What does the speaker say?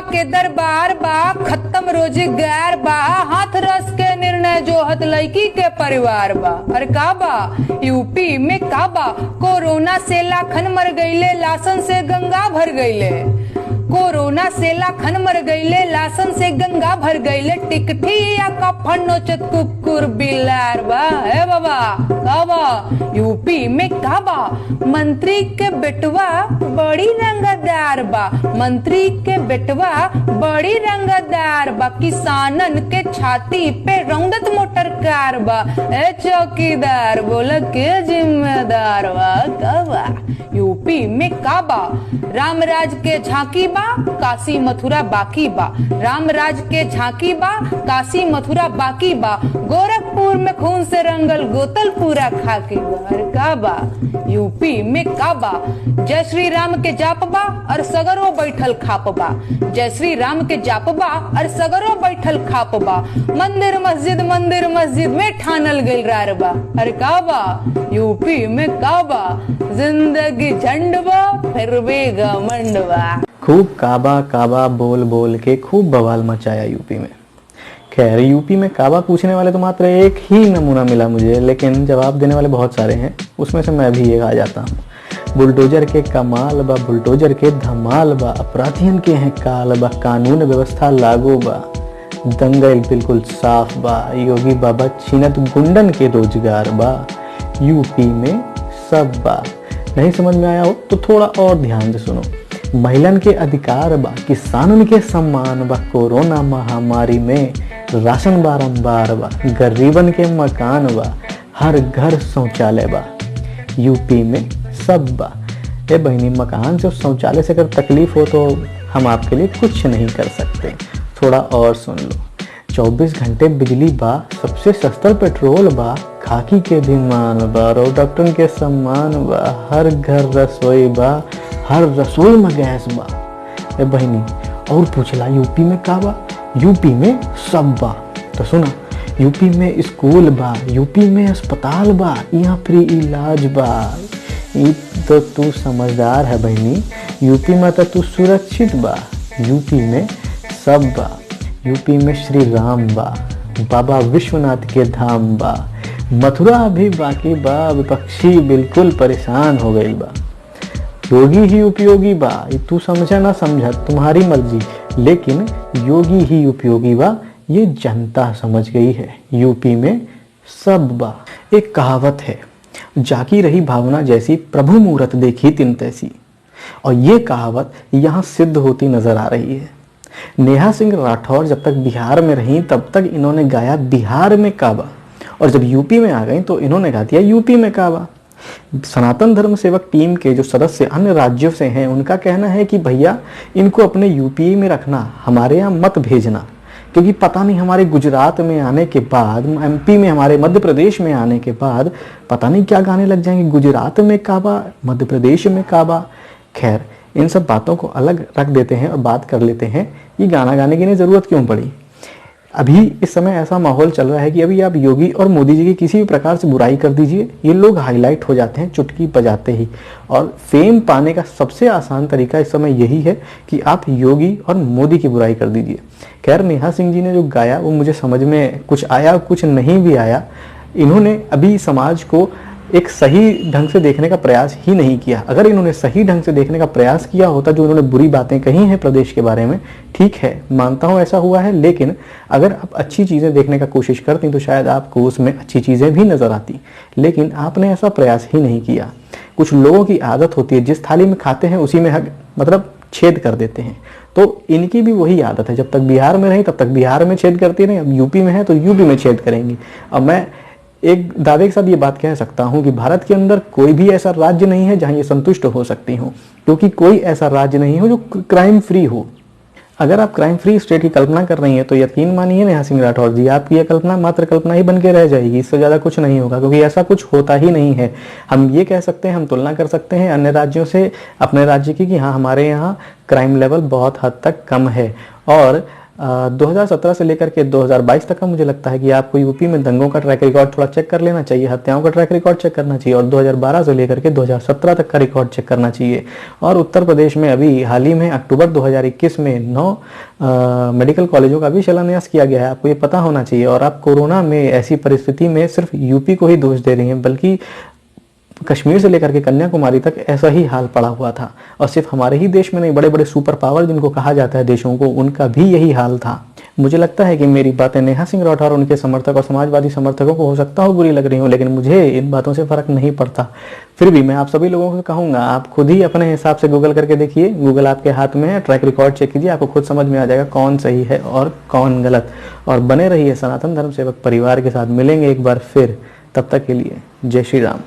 के दरबार बा, खत्म रोजगार बा, हाथ रस के निर्णय जो हत लड़की के परिवार बा। अरे का बा यूपी में का बा, कोरोना से लाखन मर गईले, लासन से गंगा भर गईले। कोरोना से लाखन मर गईले, लासन से गंगा भर गईले। टिकठिया का फन्नोचत कुकुर बिलार बा। हे बाबा का बा यूपी में का बा, मंत्री के बेटवा बड़ी रंगदार बा, मंत्री के बेटवा बड़ी रंगदार बा। किसानन के छाती पे रौंदत मोटर कार बा। ए चौकीदार बोला के जिम्मेदार बा। का बा यूपी में का बा, रामराज के झांकी बा, काशी मथुरा बाकी बा। रामराज के झांकी बा, काशी मथुरा बाकी बा। गोरखपुर में खून से रंगल गोतल पूरा खाकी बा। अरे का बा यूपी में का बा, जय श्री राम के जाप बा और सगरो बैठल खाप बा। जय श्री राम के जाप बा और सगरो बैठल खाप बा। मंदिर मस्जिद में ठानल गइल रार बा। अरे का बा यूपी में का बा, जिंदगी झंड बा फिर भी घमंड बा। खूब काबा काबा बोल बोल के खूब बवाल मचाया यूपी में। खैर यूपी में काबा पूछने वाले तो मात्र एक ही नमूना मिला मुझे, लेकिन जवाब देने वाले बहुत सारे हैं, उसमें से मैं भी एक आ जाता हूँ। बुलडोजर के कमाल बा, बुलडोजर के धमाल बा, अपराधियन के हैं काल बा, कानून व्यवस्था लागू बा, दंगल बिल्कुल साफ बा, योगी बाबा छीनत गुंडन के रोजगार बा, यूपी में सब बा। नहीं समझ में आया हो तो थोड़ा और ध्यान से सुनो। महिलन के अधिकार बा, किसानन के सम्मान बा, कोरोना महामारी में राशन बारंबार बा, गरीबन के मकान बा, हर घर शौचालय बा, यूपी में सब बा। ए बहनी, मकान से शौचालय से अगर तकलीफ हो तो हम आपके लिए कुछ नहीं कर सकते। थोड़ा और सुन लो। 24 घंटे बिजली बा, सबसे सस्ता पेट्रोल बा, खाकी के विमान बा, डॉक्टर के सम्मान बा, हर घर रसोई बा, हर रसोई में गैस बा। ए बहनी और पूछला यूपी में का बा, यूपी में सब बा। तो सुना, यूपी में स्कूल बा, यूपी में अस्पताल बा, यहाँ फ्री इलाज बा। तो तू समझदार है बहनी, यूपी में तो तू सुरक्षित बा। यूपी में सब बा, यूपी में श्री राम बा, बाबा विश्वनाथ के धाम बा, मथुरा भी बाकी बा, विपक्षी बिल्कुल परेशान हो गई बा। योगी ही उपयोगी बा, तू समझा ना समझा तुम्हारी मर्जी, लेकिन योगी ही उपयोगी बा, ये जनता समझ गई है। यूपी में सब बा। एक कहावत है, जाकी रही भावना जैसी, प्रभु मूरत देखी तिन तैसी। और ये कहावत यहाँ सिद्ध होती नजर आ रही है। नेहा सिंह राठौर जब तक बिहार में रहीं तब तक इन्होंने गाया बिहार में काबा, और जब यूपी में आ गई तो इन्होंने गा दिया यूपी में काबा। सनातन धर्म सेवक टीम के जो सदस्य अन्य राज्यों से हैं, उनका कहना है कि भैया इनको अपने यूपी में रखना, हमारे यहाँ मत भेजना, क्योंकि पता नहीं हमारे गुजरात में आने के बाद, एमपी में, हमारे मध्य प्रदेश में आने के बाद पता नहीं क्या गाने लग जाएंगे, गुजरात में काबा, मध्य प्रदेश में काबा। खैर, इन सब बातों को अलग रख देते हैं और बात कर लेते हैं, ये गाना गाने की जरूरत क्यों पड़ी। अभी इस समय ऐसा माहौल चल रहा है कि अभी आप योगी और मोदी जी की किसी भी प्रकार से बुराई कर दीजिए, ये लोग हाईलाइट हो जाते हैं चुटकी बजाते ही। और फेम पाने का सबसे आसान तरीका इस समय यही है कि आप योगी और मोदी की बुराई कर दीजिए। खैर, नेहा सिंह जी ने जो गाया वो मुझे समझ में कुछ आया, कुछ नहीं भी आया। इन्होंने अभी समाज को एक सही ढंग से देखने का प्रयास ही नहीं किया। अगर इन्होंने सही ढंग से देखने का प्रयास किया होता, जो इन्होंने बुरी बातें कही हैं प्रदेश के बारे में, ठीक है, मानता हूं ऐसा हुआ है, लेकिन अगर आप अच्छी चीजें देखने का कोशिश करती तो शायद आपको उसमें अच्छी चीजें भी नजर आती, लेकिन आपने ऐसा प्रयास ही नहीं किया। कुछ लोगों की आदत होती है, जिस थाली में खाते हैं उसी में मतलब छेद कर देते हैं, तो इनकी भी वही आदत है। जब तक बिहार में रही तब तक बिहार में छेद करती रही, अब यूपी में है तो यूपी में छेद करेंगी। अब मैं एक दावे के साथ ये बात कह सकता हूं कि भारत के अंदर कोई भी ऐसा राज्य नहीं है जहां ये संतुष्ट हो सकती हो, क्योंकि कोई ऐसा राज्य नहीं हो जो क्राइम फ्री हो। अगर आप क्राइम फ्री स्टेट की कल्पना कर रही हैं तो यकीन मानिए नेहा सिंह राठौर जी, आपकी यह कल्पना मात्र कल्पना ही बन के रह जाएगी, इससे ज्यादा कुछ नहीं होगा, क्योंकि ऐसा कुछ होता ही नहीं है। हम ये कह सकते हैं, हम तुलना कर सकते हैं अन्य राज्यों से अपने राज्य की कि हाँ, हमारे यहाँ क्राइम लेवल बहुत हद तक कम है। और 2017 से लेकर के 2022 तक का मुझे लगता है कि आपको यूपी में दंगों का ट्रैक रिकॉर्ड थोड़ा चेक कर लेना चाहिए, हत्याओं का ट्रैक रिकॉर्ड चेक करना चाहिए और 2012 से लेकर के 2017 तक का रिकॉर्ड चेक करना चाहिए। और उत्तर प्रदेश में अभी हाल ही में अक्टूबर 2021 में 9 मेडिकल कॉलेजों का भी शिलान्यास किया गया है, आपको ये पता होना चाहिए। और आप कोरोना में ऐसी परिस्थिति में सिर्फ यूपी को ही दोष दे रही हैं, बल्कि कश्मीर से लेकर के कन्याकुमारी तक ऐसा ही हाल पड़ा हुआ था। और सिर्फ हमारे ही देश में नहीं, बड़े बड़े सुपर पावर जिनको कहा जाता है देशों को, उनका भी यही हाल था। मुझे लगता है कि मेरी बातें नेहा सिंह राठौर और उनके समर्थक और समाजवादी समर्थकों को हो सकता हो बुरी लग रही हो, लेकिन मुझे इन बातों से फर्क नहीं पड़ता। फिर भी मैं आप सभी लोगों को कहूंगा, आप खुद ही अपने हिसाब से गूगल करके देखिए, गूगल आपके हाथ में है, ट्रैक रिकॉर्ड चेक कीजिए, आपको खुद समझ में आ जाएगा कौन सही है और कौन गलत। और बने रहिए सनातन धर्म सेवक परिवार के साथ। मिलेंगे एक बार फिर, तब तक के लिए जय श्री राम।